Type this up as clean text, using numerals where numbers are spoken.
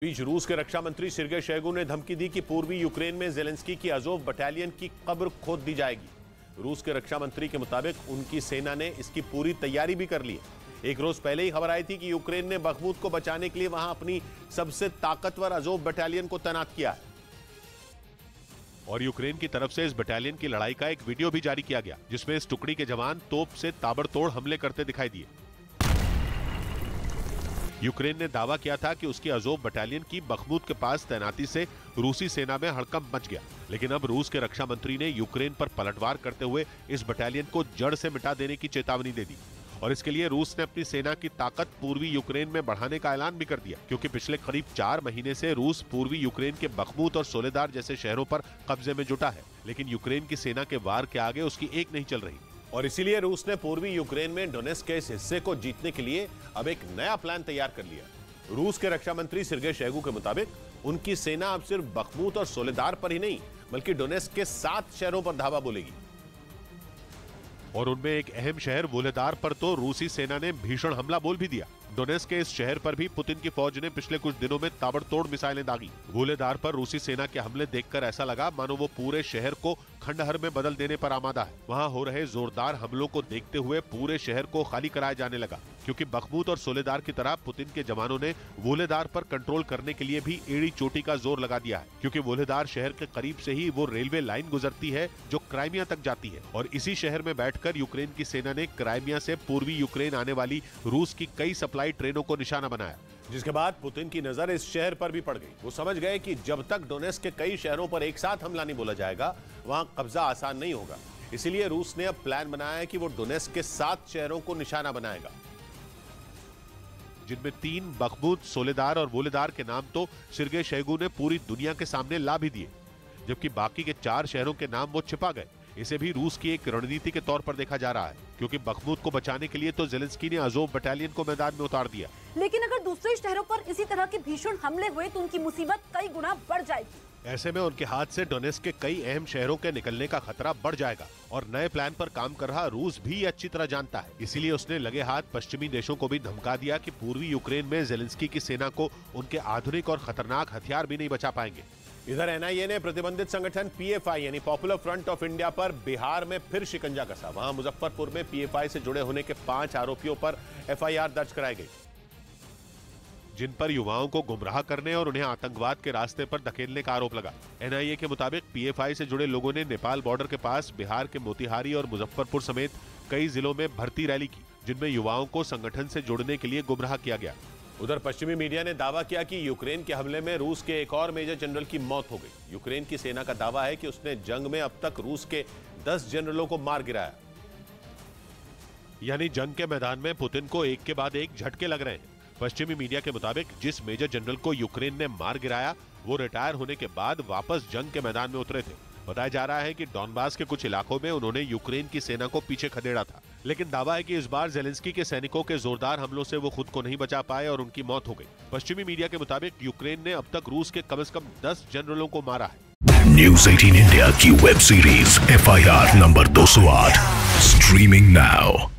बीच रूस के रक्षा मंत्री सिर्गे शोइगु ने धमकी दी कि पूर्वी यूक्रेन में ज़ेलेंस्की की अज़ोव बटालियन की कब्र खोद दी जाएगी। रूस के रक्षा मंत्री के मुताबिक उनकी सेना ने इसकी पूरी तैयारी भी कर ली है। एक रोज पहले ही खबर आई थी कि यूक्रेन ने बखमूत को बचाने के लिए वहां अपनी सबसे ताकतवर अज़ोव बटालियन को तैनात किया है और यूक्रेन की तरफ से इस बटालियन की लड़ाई का एक वीडियो भी जारी किया गया, जिसमें इस टुकड़ी के जवान तोप से ताबड़तोड़ हमले करते दिखाई दिए। यूक्रेन ने दावा किया था कि उसकी अज़ोव बटालियन की बखमूत के पास तैनाती से रूसी सेना में हड़कंप मच गया, लेकिन अब रूस के रक्षा मंत्री ने यूक्रेन पर पलटवार करते हुए इस बटालियन को जड़ से मिटा देने की चेतावनी दे दी और इसके लिए रूस ने अपनी सेना की ताकत पूर्वी यूक्रेन में बढ़ाने का ऐलान भी कर दिया, क्योंकि पिछले करीब 4 महीने से रूस पूर्वी यूक्रेन के बखमूत और सोलेदार जैसे शहरों पर कब्जे में जुटा है, लेकिन यूक्रेन की सेना के वार के आगे उसकी एक नहीं चल रही और इसीलिए रूस ने पूर्वी यूक्रेन में डोनेत्स्क के इस हिस्से को जीतने के लिए अब एक नया प्लान तैयार कर लिया। रूस के रक्षा मंत्री सिर्गे शोइगु के मुताबिक उनकी सेना अब सिर्फ बखमूत और सोलेदार पर ही नहीं बल्कि डोनेत्स्क के 7 शहरों पर धावा बोलेगी और उनमें एक अहम शहर वोलेदार पर तो रूसी सेना ने भीषण हमला बोल भी दिया। डोनेत्स्क के इस शहर पर भी पुतिन की फौज ने पिछले कुछ दिनों में ताबड़तोड़ मिसाइलें दागी। वोलेदार पर रूसी सेना के हमले देखकर ऐसा लगा मानो वो पूरे शहर को खंडहर में बदल देने पर आमादा है। वहां हो रहे जोरदार हमलों को देखते हुए पूरे शहर को खाली कराया जाने लगा, क्योंकि बखमूत और सोलेदार की तरह पुतिन के जवानों ने वोलेदार पर कंट्रोल करने के लिए भी एड़ी चोटी का जोर लगा दिया है, क्योंकि वोलेदार शहर के करीब से ही वो रेलवे लाइन गुजरती है जो क्राइमिया तक जाती है और इसी शहर में बैठकर यूक्रेन की सेना ने क्राइमिया से पूर्वी यूक्रेन आने वाली रूस की कई सप्लाई ट्रेनों को निशाना बनाया, जिसके बाद पुतिन की नजर इस शहर पर भी पड़ गई। वो समझ गए कि जब तक डोनेत्स्क के कई शहरों पर एक साथ हमला नहीं बोला जाएगा वहां कब्जा आसान नहीं होगा। इसीलिए रूस ने अब प्लान बनाया है कि वो डोनेत्स्क के 7 शहरों को निशाना बनाएगा, जिनमें 3 बखमूत, सोलेदार और वोलेदार के नाम तो सिर्गे शोइगु ने पूरी दुनिया के सामने ला भी दिए, जबकि बाकी के 4 शहरों के नाम वो छिपा गए। इसे भी रूस की एक रणनीति के तौर पर देखा जा रहा है, क्योंकि बखमूत को बचाने के लिए तो ज़ेलेंस्की ने अज़ोव बटालियन को मैदान में उतार दिया, लेकिन अगर दूसरे शहरों पर इसी तरह के भीषण हमले हुए तो उनकी मुसीबत कई गुना बढ़ जाएगी। ऐसे में उनके हाथ से डोनेत्स्क के कई अहम शहरों के निकलने का खतरा बढ़ जाएगा और नए प्लान पर काम कर रहा रूस भी अच्छी तरह जानता है। इसीलिए उसने लगे हाथ पश्चिमी देशों को भी धमका दिया कि पूर्वी यूक्रेन में ज़ेलेंस्की की सेना को उनके आधुनिक और खतरनाक हथियार भी नहीं बचा पाएंगे। इधर एनआईए ने प्रतिबंधित संगठन पीएफआई यानी पॉपुलर फ्रंट ऑफ इंडिया पर बिहार में फिर शिकंजा कसा। वहां मुजफ्फरपुर में पीएफआई से जुड़े होने के 5 आरोपियों पर एफआईआर दर्ज कराई गई, जिन पर युवाओं को गुमराह करने और उन्हें आतंकवाद के रास्ते पर धकेलने का आरोप लगा। एनआईए के मुताबिक पीएफआई से जुड़े लोगों ने नेपाल बॉर्डर के पास बिहार के मोतिहारी और मुजफ्फरपुर समेत कई जिलों में भर्ती रैली की, जिनमें युवाओं को संगठन से जुड़ने के लिए गुमराह किया गया। उधर पश्चिमी मीडिया ने दावा किया कि यूक्रेन के हमले में रूस के एक और मेजर जनरल की मौत हो गई। यूक्रेन की सेना का दावा है कि उसने जंग में अब तक रूस के 10 जनरलों को मार गिराया, यानी जंग के मैदान में पुतिन को एक के बाद एक झटके लग रहे हैं। पश्चिमी मीडिया के मुताबिक जिस मेजर जनरल को यूक्रेन ने मार गिराया वो रिटायर होने के बाद वापस जंग के मैदान में उतरे थे। बताया जा रहा है कि डॉनबास के कुछ इलाकों में उन्होंने यूक्रेन की सेना को पीछे खदेड़ा था, लेकिन दावा है कि इस बार ज़ेलेंस्की के सैनिकों के जोरदार हमलों से वो खुद को नहीं बचा पाए और उनकी मौत हो गई। पश्चिमी मीडिया के मुताबिक यूक्रेन ने अब तक रूस के कम से कम 10 जनरलों को मारा है। न्यूज़ 18 इंडिया की web series FIR number 208 streaming now.